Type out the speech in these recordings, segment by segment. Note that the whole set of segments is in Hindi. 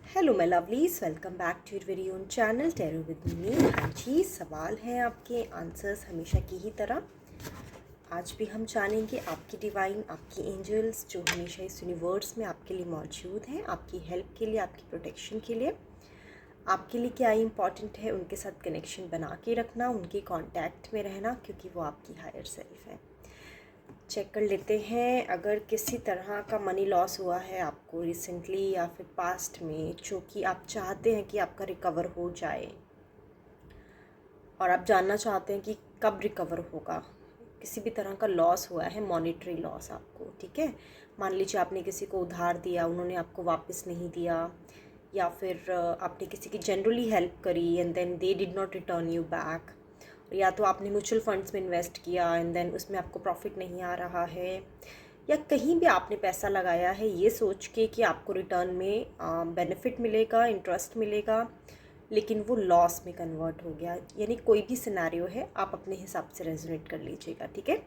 Hello my lovelies, welcome back to your very own channel tarot with me. हाँ जी, सवाल हैं आपके, आंसर्स हमेशा की ही तरह। आज भी हम जानेंगे आपकी डिवाइन, आपकी एंजल्स जो हमेशा इस यूनिवर्स में आपके लिए मौजूद हैं, आपकी हेल्प के लिए, आपकी प्रोटेक्शन के लिए। आपके लिए क्या इम्पॉर्टेंट है, उनके साथ कनेक्शन बना के रखना, उनके कांटेक्ट में रहना, क्योंकि वो आपकी हायर सेल्फ है। चेक कर लेते हैं, अगर किसी तरह का मनी लॉस हुआ है आपको रिसेंटली या फिर पास्ट में, जो कि आप चाहते हैं कि आपका रिकवर हो जाए और आप जानना चाहते हैं कि कब रिकवर होगा। किसी भी तरह का लॉस हुआ है, मॉनेटरी लॉस आपको, ठीक है। मान लीजिए आपने किसी को उधार दिया, उन्होंने आपको वापस नहीं दिया, या फिर आपने किसी की जनरली हेल्प करी and then they did not return you back, या तो आपने म्यूचुअल फंड्स में इन्वेस्ट किया एंड देन उसमें आपको प्रॉफिट नहीं आ रहा है, या कहीं भी आपने पैसा लगाया है ये सोच के कि आपको रिटर्न में बेनिफिट मिलेगा, इंटरेस्ट मिलेगा, लेकिन वो लॉस में कन्वर्ट हो गया। यानी कोई भी सिनेरियो है, आप अपने हिसाब से रेजोनेट कर लीजिएगा, ठीक है।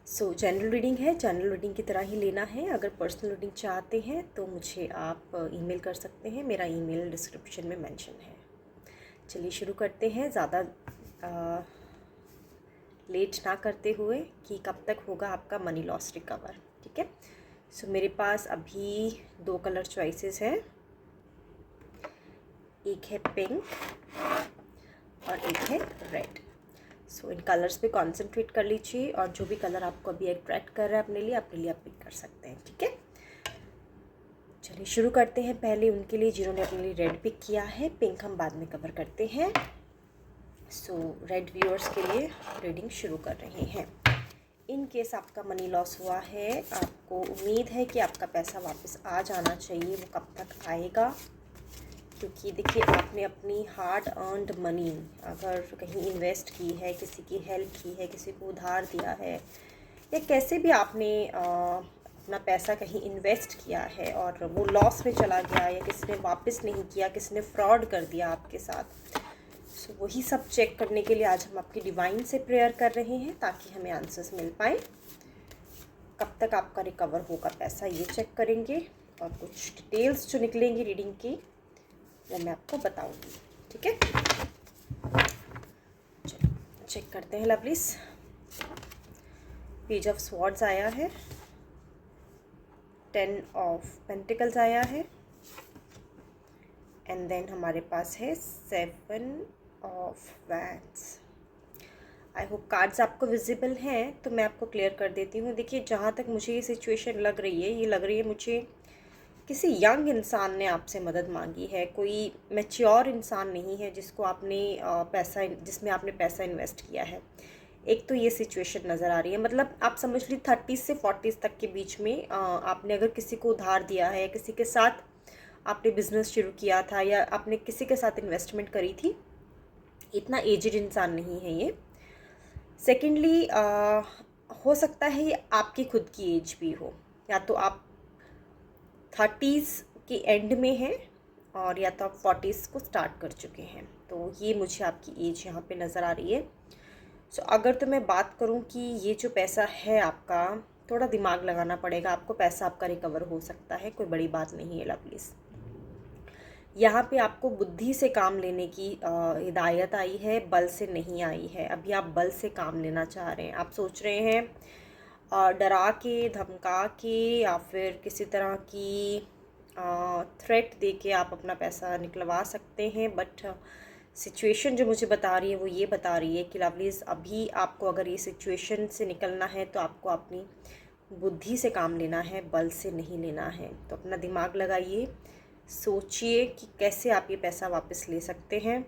सो जनरल रीडिंग है, जनरल रीडिंग की तरह ही लेना है। अगर पर्सनल रीडिंग चाहते हैं तो मुझे आप ईमेल कर सकते हैं, मेरा ईमेल डिस्क्रिप्शन में मेंशन है। चलिए शुरू करते हैं, ज़्यादा लेट ना करते हुए कि कब तक होगा आपका मनी लॉस रिकवर, ठीक है। सो मेरे पास अभी 2 कलर चॉइसेस हैं, एक है पिंक और एक है रेड। सो इन कलर्स पे कंसंट्रेट कर लीजिए और जो भी कलर आपको अभी अट्रैक्ट कर रहा है अपने लिए आप पिक कर सकते हैं, ठीक है। चलिए शुरू करते हैं। पहले उनके लिए जिन्होंने अपने लिए रेड पिक किया है, पिंक हम बाद में कवर करते हैं। सो रेड व्यूअर्स के लिए रीडिंग शुरू कर रहे हैं। इन केस आपका मनी लॉस हुआ है, आपको उम्मीद है कि आपका पैसा वापस आ जाना चाहिए, वो कब तक आएगा? क्योंकि देखिए, आपने अपनी हार्ड अर्नड मनी अगर कहीं इन्वेस्ट की है, किसी की हेल्प की है, किसी को उधार दिया है, या कैसे भी आपने अपना पैसा कहीं इन्वेस्ट किया है और वो लॉस में चला गया, या किसी ने वापस नहीं किया, किसी ने फ्रॉड कर दिया आपके साथ, सो वही सब चेक करने के लिए आज हम आपकी डिवाइन से प्रेयर कर रहे हैं, ताकि हमें आंसर्स मिल पाए। कब तक आपका रिकवर होगा पैसा, ये चेक करेंगे, और कुछ डिटेल्स जो निकलेंगी रीडिंग की वो मैं आपको बताऊंगी, ठीक है। चलो चेक करते हैं लवलीज। पेज ऑफ स्वॉर्ड्स आया है, 10 ऑफ पेंटिकल्स आया है, एंड देन हमारे पास है 7 of wands. I hope cards आपको विजिबल हैं, तो मैं आपको क्लियर कर देती हूँ। देखिए, जहाँ तक मुझे ये सिचुएशन लग रही है, ये लग रही है मुझे किसी यंग इंसान ने आपसे मदद मांगी है। कोई मैच्योर इंसान नहीं है जिसको आपने जिसमें आपने पैसा इन्वेस्ट किया है। एक तो ये सिचुएशन नज़र आ रही है, मतलब आप समझ लीजिए 30 से 40 तक के बीच में आपने अगर किसी को उधार दिया है, किसी के साथ आपने बिजनेस शुरू किया था, या आपने किसी के साथ इन्वेस्टमेंट करी थी, इतना एजड इंसान नहीं है ये। सेकेंडली, हो सकता है ये आपकी खुद की एज भी हो, या तो आप 30s के एंड में हैं और या तो आप 40s को स्टार्ट कर चुके हैं, तो ये मुझे आपकी एज यहाँ पे नज़र आ रही है। सो अगर तो मैं बात करूँ कि ये जो पैसा है आपका, थोड़ा दिमाग लगाना पड़ेगा आपको, पैसा आपका रिकवर हो सकता है, कोई बड़ी बात नहीं है लवलीज। यहाँ पे आपको बुद्धि से काम लेने की हिदायत आई है, बल से नहीं आई है। अभी आप बल से काम लेना चाह रहे हैं, आप सोच रहे हैं डरा के, धमका के, या फिर किसी तरह की थ्रेट दे के आप अपना पैसा निकलवा सकते हैं। बट सिचुएशन जो मुझे बता रही है वो ये बता रही है कि लवलीज, अभी आपको अगर ये सिचुएशन से निकलना है तो आपको अपनी बुद्धि से काम लेना है, बल से नहीं लेना है। तो अपना दिमाग लगाइए, सोचिए कि कैसे आप ये पैसा वापस ले सकते हैं।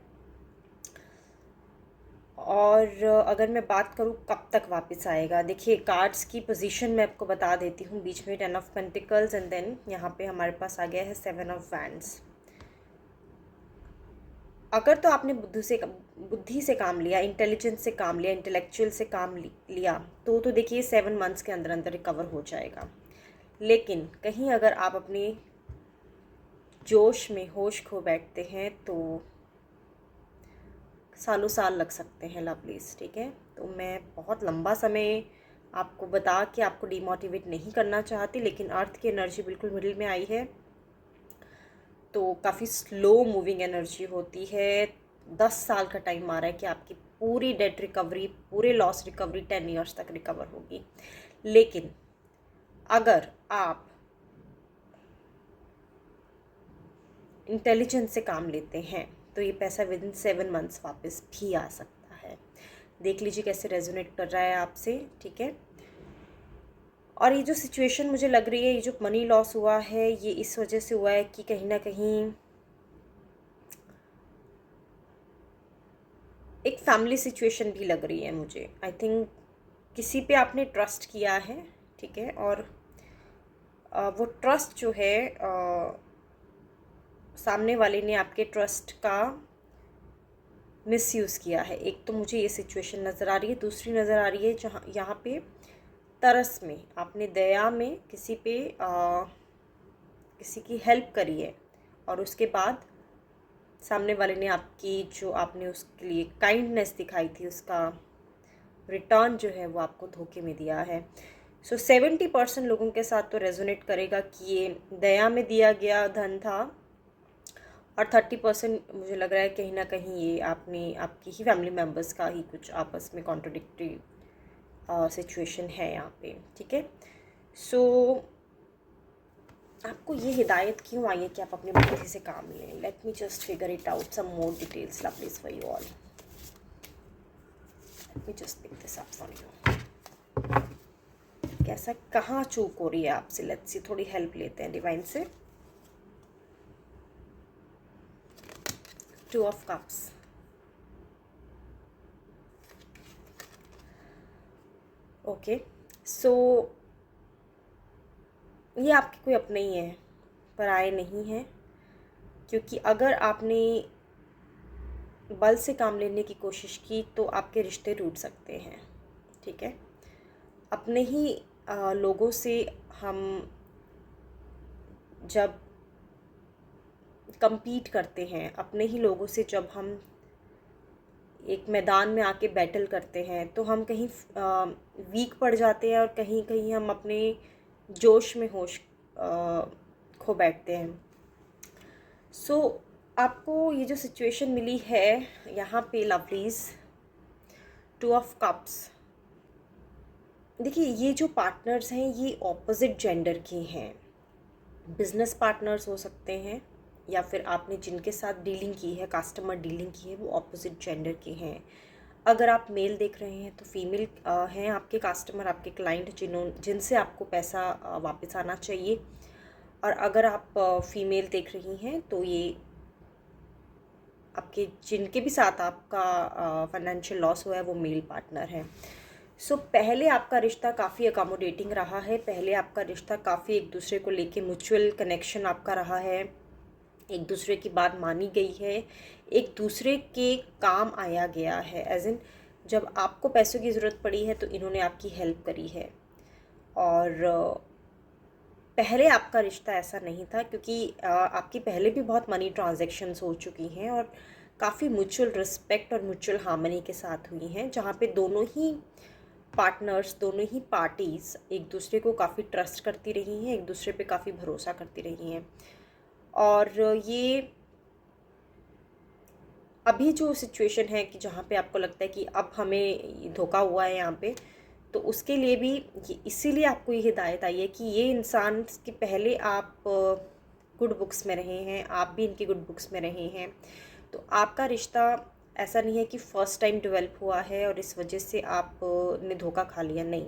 और अगर मैं बात करूँ कब तक वापस आएगा, देखिए कार्ड्स की पोजीशन मैं आपको बता देती हूँ। बीच में 10 ऑफ पेंटिकल्स एंड देन यहाँ पे हमारे पास आ गया है 7 ऑफ वैंड्स। अगर तो आपने बुद्धि से काम लिया, इंटेलिजेंस से काम लिया, इंटेलेक्चुअल से काम लिया, तो देखिए 7 मंथ्स के अंदर अंदर रिकवर हो जाएगा। लेकिन कहीं अगर आप अपने जोश में होश खो बैठते हैं तो सालों साल लग सकते हैं लवलीज, ठीक है। तो मैं बहुत लंबा समय आपको बता के आपको डिमोटिवेट नहीं करना चाहती, लेकिन अर्थ की एनर्जी बिल्कुल मिडिल में आई है। तो काफ़ी स्लो मूविंग एनर्जी होती है। 10 साल का टाइम आ रहा है कि आपकी पूरी डेट रिकवरी, पूरे लॉस रिकवरी 10 ईयर्स तक रिकवर होगी। लेकिन अगर आप इंटेलिजेंस से काम लेते हैं तो ये पैसा विद इन 7 मंथ्स वापस भी आ सकता है। देख लीजिए कैसे रेजोनेट कर रहा है आपसे, ठीक है। और ये जो सिचुएशन मुझे लग रही है, ये जो मनी लॉस हुआ है, ये इस वजह से हुआ है कि कहीं ना कहीं एक फैमिली सिचुएशन भी लग रही है मुझे। आई थिंक किसी पे आपने ट्रस्ट किया है, ठीक है, और वो ट्रस्ट जो है सामने वाले ने आपके ट्रस्ट का मिसयूज़ किया है। एक तो मुझे ये सिचुएशन नज़र आ रही है, दूसरी नज़र आ रही है जहाँ यहाँ पे तरस में आपने दया में किसी पे किसी की हेल्प करी है और उसके बाद सामने वाले ने आपकी जो आपने उसके लिए काइंडनेस दिखाई थी उसका रिटर्न जो है वो आपको धोखे में दिया है। सो 70% लोगों के साथ तो रेजोनेट करेगा कि ये दया में दिया गया धन था, और 30% मुझे लग रहा है कहीं ना कहीं ये आपने आपकी ही फैमिली मेम्बर्स का ही कुछ आपस में कॉन्ट्रडिक्टरी सिचुएशन है यहाँ पे, ठीक है। सो आपको ये हिदायत क्यों आई है कि आप अपनी बुद्धि से काम लें? Let me just figure it out some more details lovelies for you all. Let me just pick this up for you. कैसा, कहाँ चूक हो रही है आपसे? लेट्स सी, थोड़ी हेल्प लेते हैं डिवाइन से। 2 ऑफ कप्स, ओके। सो ये आपके कोई अपने ही है, पराए नहीं है, क्योंकि अगर आपने बल से काम लेने की कोशिश की तो आपके रिश्ते टूट सकते हैं, ठीक है। अपने ही लोगों से हम जब compete करते हैं, अपने ही लोगों से जब हम एक मैदान में आके बैटल करते हैं तो हम कहीं वीक पड़ जाते हैं और कहीं कहीं हम अपने जोश में होश खो बैठते हैं। सो आपको ये जो सिचुएशन मिली है यहाँ पे लवलीज, 2 ऑफ कप्स, देखिए ये जो पार्टनर्स हैं ये ऑपोजिट जेंडर के हैं। बिजनेस पार्टनर्स हो सकते हैं या फिर आपने जिनके साथ डीलिंग की है, कस्टमर डीलिंग की है, वो ऑपोजिट जेंडर के हैं। अगर आप मेल देख रहे हैं तो फीमेल हैं आपके कस्टमर, आपके क्लाइंट, जिनसे आपको पैसा वापस आना चाहिए। और अगर आप फीमेल देख रही हैं तो ये आपके जिनके भी साथ आपका फाइनेंशियल लॉस हुआ है वो मेल पार्टनर है। सो पहले आपका रिश्ता काफ़ी अकोमोडेटिंग रहा है, पहले आपका रिश्ता काफ़ी एक दूसरे को लेके म्यूचुअल कनेक्शन आपका रहा है, एक दूसरे की बात मानी गई है, एक दूसरे के काम आया गया है। एज इन जब आपको पैसों की ज़रूरत पड़ी है तो इन्होंने आपकी हेल्प करी है। और पहले आपका रिश्ता ऐसा नहीं था क्योंकि आपकी पहले भी बहुत मनी ट्रांजैक्शंस हो चुकी हैं और काफ़ी म्यूचुअल रिस्पेक्ट और म्यूचुअल हार्मनी के साथ हुई हैं, जहाँ पे दोनों ही पार्टनर्स, दोनों ही पार्टीज़ एक दूसरे को काफ़ी ट्रस्ट करती रही हैं, एक दूसरे पे काफ़ी भरोसा करती रही हैं। और ये अभी जो सिचुएशन है कि जहाँ पे आपको लगता है कि अब हमें धोखा हुआ है यहाँ पे, तो उसके लिए भी इसीलिए आपको ये हिदायत आई है कि ये इंसान के पहले आप गुड बुक्स में रहे हैं, आप भी इनकी गुड बुक्स में रहे हैं। तो आपका रिश्ता ऐसा नहीं है कि फ़र्स्ट टाइम डेवलप हुआ है और इस वजह से आप ने धोखा खा लिया, नहीं।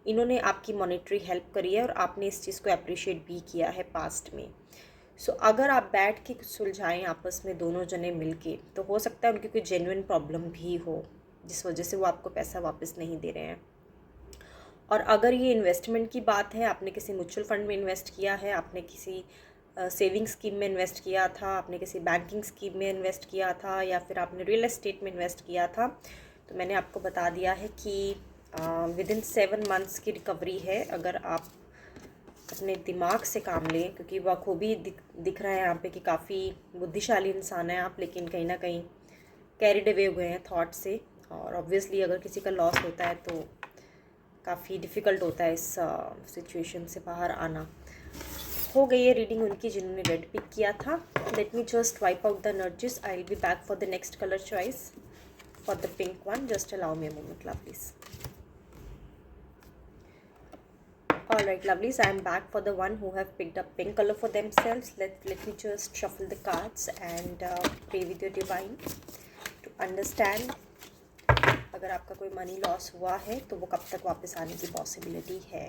इन्होंने आपकी मॉनेटरी हेल्प करी है और आपने इस चीज़ को अप्रिशिएट भी किया है पास्ट में। सो अगर आप बैठ के कुछ सुलझाएं आपस में दोनों जने मिलके, तो हो सकता है उनकी कोई जेन्युइन प्रॉब्लम भी हो जिस वजह से वो आपको पैसा वापस नहीं दे रहे हैं। और अगर ये इन्वेस्टमेंट की बात है, आपने किसी म्यूचुअल फंड में इन्वेस्ट किया है, आपने किसी सेविंग स्कीम में इन्वेस्ट किया था, आपने किसी बैंकिंग स्कीम में इन्वेस्ट किया था, या फिर आपने रियल एस्टेट में इन्वेस्ट किया था, तो मैंने आपको बता दिया है कि विद इन 7 मंथ्स की रिकवरी है अगर आप अपने दिमाग से काम लें। क्योंकि बखूबी दिख रहा है यहाँ पे कि काफ़ी बुद्धिशाली इंसान है आप, लेकिन कहीं ना कहीं कैरिड अवे हुए हैं थॉट से। और ऑब्वियसली अगर किसी का लॉस होता है तो काफ़ी डिफ़िकल्ट होता है इस सिचुएशन से बाहर आना। हो गई है रीडिंग उनकी जिन्होंने रेड पिक किया था। Late me just wipe out the energies, I will be back for the next colour choice for the pink one. Just allow me a moment please. Alright lovelies, I am back for the one who have picked up pink color for themselves. Let me just shuffle the cards and pray with your divine to understand अगर आपका कोई मनी लॉस हुआ है तो वो कब तक वापस आने की पॉसिबिलिटी है।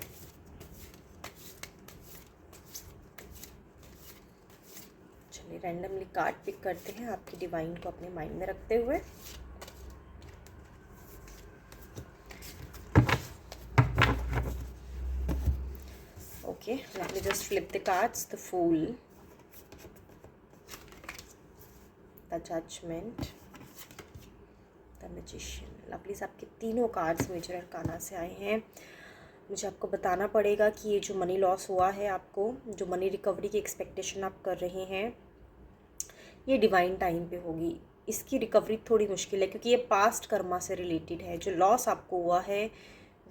चलिए रैंडमली कार्ड पिक करते हैं आपकी डिवाइन को अपने माइंड में रखते हुए। Okay, let me just flip the cards. The Fool, the Judgment, the Magician. Lovelies आपके तीनों कार्ड्स मेजर अरकाना से आए हैं। मुझे आपको बताना पड़ेगा कि ये जो मनी लॉस हुआ है, आपको जो मनी रिकवरी की एक्सपेक्टेशन आप कर रहे हैं, ये डिवाइन टाइम पे होगी। इसकी रिकवरी थोड़ी मुश्किल है क्योंकि ये पास्ट कर्मा से रिलेटेड है। जो लॉस आपको हुआ है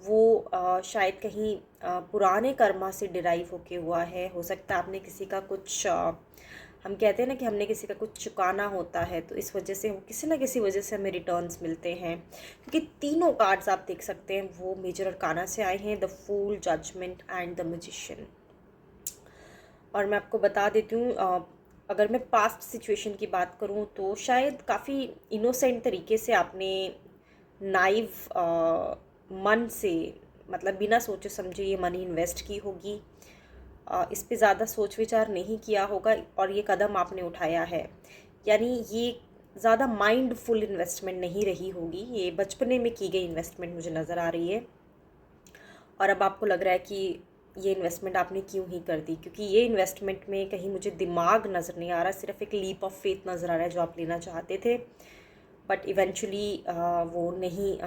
वो शायद कहीं पुराने कर्मा से डिराइव होके हुआ है। हो सकता है आपने किसी का कुछ हम कहते हैं ना कि हमने किसी का कुछ चुकाना होता है, तो इस वजह से किसी ना किसी वजह से हमें रिटर्न्स मिलते हैं। क्योंकि तीनों कार्ड्स आप देख सकते हैं वो मेजर अरकाना से आए हैं, the fool, judgment and the magician. और मैं आपको बता देती हूँ, अगर मैं पास्ट सिचुएशन की बात करूँ तो शायद काफ़ी इनोसेंट तरीके से आपने नाइव मन से, मतलब बिना सोचे समझे ये मनी इन्वेस्ट की होगी। इस पे ज़्यादा सोच विचार नहीं किया होगा और ये कदम आपने उठाया है। यानी ये ज़्यादा माइंडफुल इन्वेस्टमेंट नहीं रही होगी, ये बचपने में की गई इन्वेस्टमेंट मुझे नज़र आ रही है। और अब आपको लग रहा है कि ये इन्वेस्टमेंट आपने क्यों ही कर दी, क्योंकि ये इन्वेस्टमेंट में कहीं मुझे दिमाग नज़र नहीं आ रहा, सिर्फ एक लीप ऑफ फेथ नज़र आ रहा है जो आप लेना चाहते थे, बट इवेंचुअली वो नहीं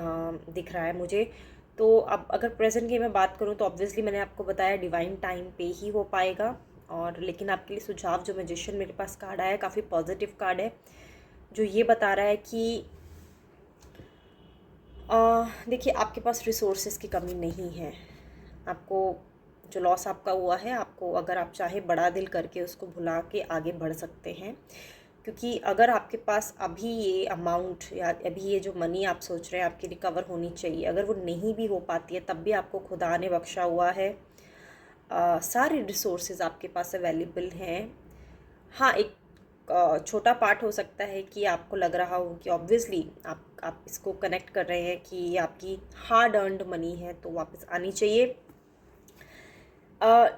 दिख रहा है मुझे। तो अब अगर प्रेजेंट की मैं बात करूँ तो ऑब्वियसली मैंने आपको बताया डिवाइन टाइम पे ही हो पाएगा। और लेकिन आपके लिए सुझाव, जो मैजिशियन मेरे पास कार्ड आया है काफ़ी पॉजिटिव कार्ड है, जो ये बता रहा है कि देखिए आपके पास रिसोर्सेज की कमी नहीं है। आपको जो लॉस आपका हुआ है, आपको अगर आप चाहे बड़ा दिल करके उसको भुला के आगे बढ़ सकते हैं। क्योंकि अगर आपके पास अभी ये अमाउंट या अभी ये जो मनी आप सोच रहे हैं आपकी रिकवर होनी चाहिए, अगर वो नहीं भी हो पाती है तब भी आपको खुदा ने बख्शा हुआ है, सारे रिसोर्सेज आपके पास अवेलेबल हैं। हाँ, एक छोटा पार्ट हो सकता है कि आपको लग रहा हो कि ऑब्वियसली आप इसको कनेक्ट कर रहे हैं कि ये आपकी हार्ड अर्नड मनी है तो वापस आनी चाहिए।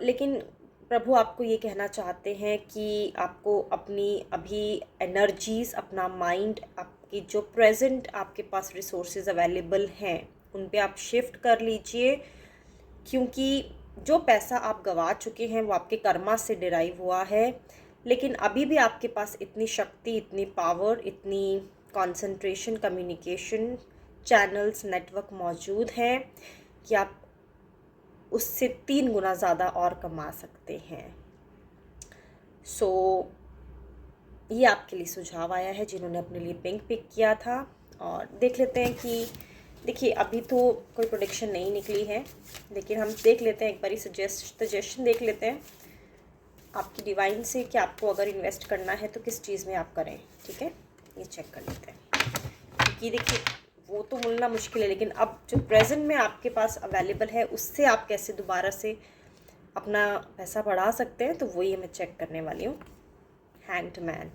लेकिन प्रभु आपको ये कहना चाहते हैं कि आपको अपनी अभी एनर्जीज़, अपना माइंड, आपकी जो प्रेजेंट आपके पास रिसोर्सेज अवेलेबल हैं उन पे आप शिफ्ट कर लीजिए। क्योंकि जो पैसा आप गंवा चुके हैं वो आपके कर्मा से डिराइव हुआ है, लेकिन अभी भी आपके पास इतनी शक्ति, इतनी पावर, इतनी कंसंट्रेशन, कम्युनिकेशन चैनल्स, नेटवर्क मौजूद हैं कि आप उससे 3 गुना ज़्यादा और कमा सकते हैं। सो ये आपके लिए सुझाव आया है जिन्होंने अपने लिए पिंक पिक किया था। और देख लेते हैं कि देखिए अभी तो कोई प्रोडिक्शन नहीं निकली है, लेकिन हम देख लेते हैं एक बारी सजेशन देख लेते हैं आपकी डिवाइन से कि आपको अगर इन्वेस्ट करना है तो किस चीज़ में आप करें। ठीक है, ये चेक कर लेते हैं। क्योंकि देखिए वो तो मिलना मुश्किल है, लेकिन अब जो प्रेजेंट में आपके पास अवेलेबल है उससे आप कैसे दोबारा से अपना पैसा बढ़ा सकते हैं, तो वही मैं चेक करने वाली हूँ। Hanged man.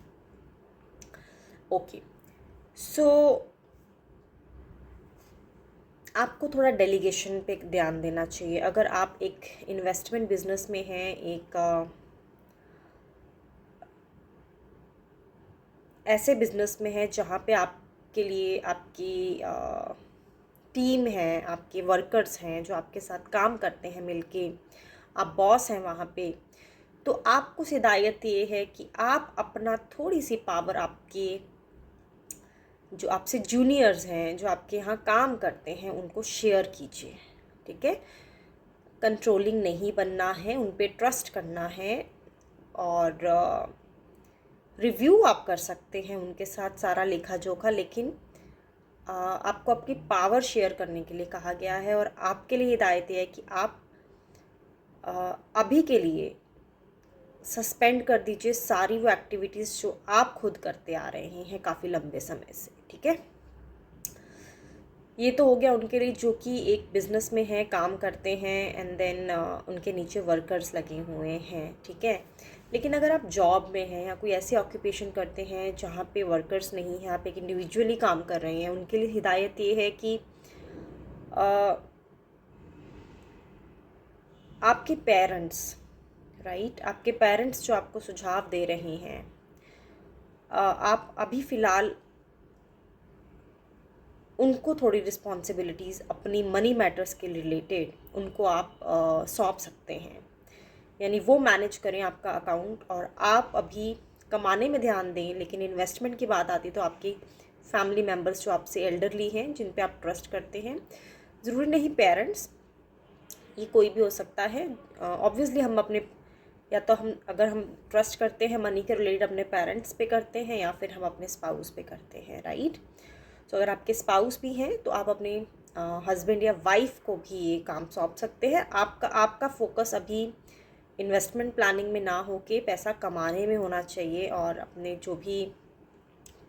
ओके, सो आपको थोड़ा डेलीगेशन पे ध्यान देना चाहिए। अगर आप एक इन्वेस्टमेंट बिजनेस में हैं, एक ऐसे बिजनेस में है जहाँ पे आपके लिए आपकी टीम है, आपके वर्कर्स हैं जो आपके साथ काम करते हैं मिलके, आप बॉस हैं वहाँ पे, तो आपको हिदायत ये है कि आप अपना थोड़ी सी पावर आपके जो आपसे जूनियर्स हैं, जो आपके यहाँ काम करते हैं, उनको शेयर कीजिए। ठीक है, कंट्रोलिंग नहीं बनना है, उन पे ट्रस्ट करना है। और रिव्यू आप कर सकते हैं उनके साथ सारा लेखा जोखा, लेकिन आपको अपनी पावर शेयर करने के लिए कहा गया है। और आपके लिए हिदायत है कि आप अभी के लिए सस्पेंड कर दीजिए सारी वो एक्टिविटीज़ जो आप खुद करते आ रहे हैं काफ़ी लंबे समय से, ठीक है। ये तो हो गया उनके लिए जो कि एक बिज़नेस में है, काम करते हैं, एंड देन उनके नीचे वर्कर्स लगे हुए हैं, ठीक है। लेकिन अगर आप जॉब में हैं या कोई ऐसी ऑक्यूपेशन करते हैं जहाँ पे वर्कर्स नहीं हैं, आप एक इंडिविजुअली काम कर रहे हैं, उनके लिए हिदायत ये है कि आपके पेरेंट्स, राइट, आपके पेरेंट्स जो आपको सुझाव दे रहे हैं, आप अभी फ़िलहाल उनको थोड़ी रिस्पॉन्सिबिलिटीज़ अपनी मनी मैटर्स के रिलेटेड उनको आप सौंप सकते हैं, यानी वो मैनेज करें आपका अकाउंट और आप अभी कमाने में ध्यान दें। लेकिन इन्वेस्टमेंट की बात आती है तो आपकी फैमिली मेम्बर्स जो आपसे एल्डरली हैं, जिन पे आप ट्रस्ट करते हैं, ज़रूरी नहीं पेरेंट्स, ये कोई भी हो सकता है। ऑब्वियसली हम अपने, या तो हम अगर हम ट्रस्ट करते हैं मनी के रिलेटेड अपने पेरेंट्स पे करते हैं, या फिर हम अपने स्पाउस पे करते हैं, राइट। तो अगर आपके स्पाउस भी हैं तो आप अपने हस्बैंड या वाइफ को भी ये काम सौंप सकते हैं। आपका फोकस अभी इन्वेस्टमेंट प्लानिंग में ना हो के पैसा कमाने में होना चाहिए, और अपने जो भी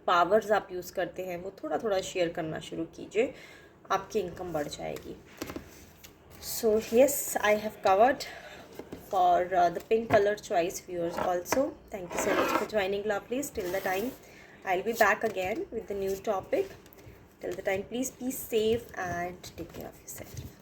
पावर्स आप यूज़ करते हैं वो थोड़ा थोड़ा शेयर करना शुरू कीजिए, आपकी इनकम बढ़ जाएगी। So yes, I have covered for the pink color choice viewers also. Thank you so much for joining, lovelies. Till the time, I'll be back again with the new topic. Till the time, please be safe and take care of yourself.